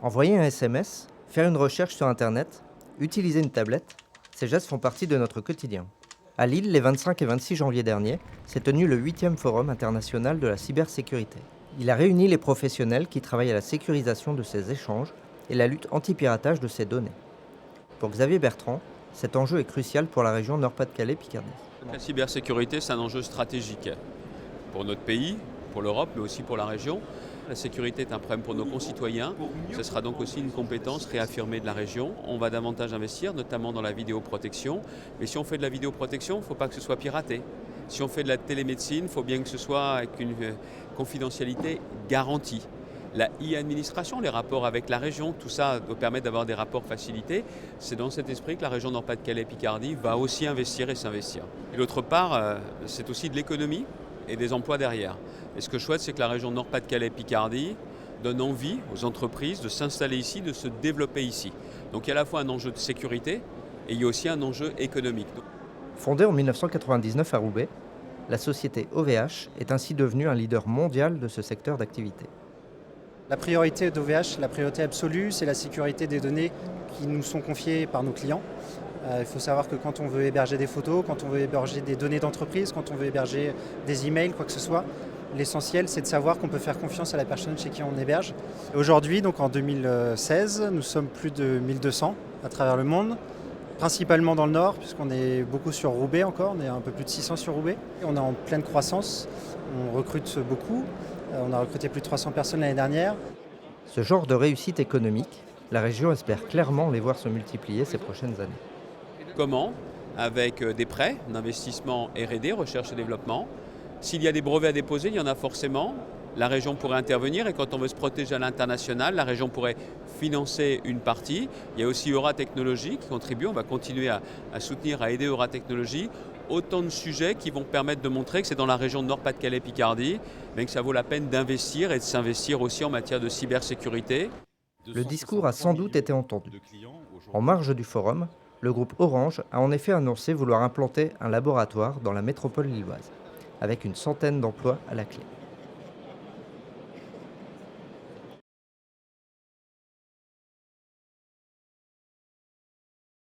Envoyer un SMS, faire une recherche sur Internet, utiliser une tablette, ces gestes font partie de notre quotidien. À Lille, les 25 et 26 janvier dernier, s'est tenu le 8e Forum international de la cybersécurité. Il a réuni les professionnels qui travaillent à la sécurisation de ces échanges et la lutte anti-piratage de ces données. Pour Xavier Bertrand, cet enjeu est crucial pour la région Nord-Pas-de-Calais-Picardie. La cybersécurité, c'est un enjeu stratégique pour notre pays, pour l'Europe, mais aussi pour la région. La sécurité est un problème pour nos concitoyens. Ce sera donc aussi une compétence réaffirmée de la région. On va davantage investir, notamment dans la vidéoprotection. Mais si on fait de la vidéoprotection, il ne faut pas que ce soit piraté. Si on fait de la télémédecine, il faut bien que ce soit avec une confidentialité garantie. La e-administration, les rapports avec la région, tout ça doit permettre d'avoir des rapports facilités. C'est dans cet esprit que la région Nord-Pas-de-Calais-Picardie va aussi investir et s'investir. Et d'autre part, c'est aussi de l'économie et des emplois derrière. Et ce que je souhaite, c'est que la région Nord-Pas-de-Calais-Picardie donne envie aux entreprises de s'installer ici, de se développer ici. Donc il y a à la fois un enjeu de sécurité et il y a aussi un enjeu économique. Fondée en 1999 à Roubaix, la société OVH est ainsi devenue un leader mondial de ce secteur d'activité. La priorité d'OVH, la priorité absolue, c'est la sécurité des données qui nous sont confiées par nos clients. Il faut savoir que quand on veut héberger des photos, quand on veut héberger des données d'entreprise, quand on veut héberger des emails, quoi que ce soit, l'essentiel c'est de savoir qu'on peut faire confiance à la personne chez qui on héberge. Aujourd'hui, donc en 2016, nous sommes plus de 1200 à travers le monde, principalement dans le nord, puisqu'on est beaucoup sur Roubaix encore, on est un peu plus de 600 sur Roubaix. On est en pleine croissance, on recrute beaucoup. On a recruté plus de 300 personnes l'année dernière. Ce genre de réussite économique, la région espère clairement les voir se multiplier ces prochaines années. Comment? Avec des prêts d'investissement R&D, recherche et développement. S'il y a des brevets à déposer, il y en a forcément. La région pourrait intervenir et quand on veut se protéger à l'international, la région pourrait financer une partie. Il y a aussi Euratechnologies qui contribue. On va continuer à soutenir, à aider Euratechnologies. Autant de sujets qui vont permettre de montrer que c'est dans la région de Nord-Pas-de-Calais-Picardie, mais que ça vaut la peine d'investir et de s'investir aussi en matière de cybersécurité. Le discours a sans doute été entendu. En marge du forum, le groupe Orange a en effet annoncé vouloir implanter un laboratoire dans la métropole lilloise, avec une centaine d'emplois à la clé.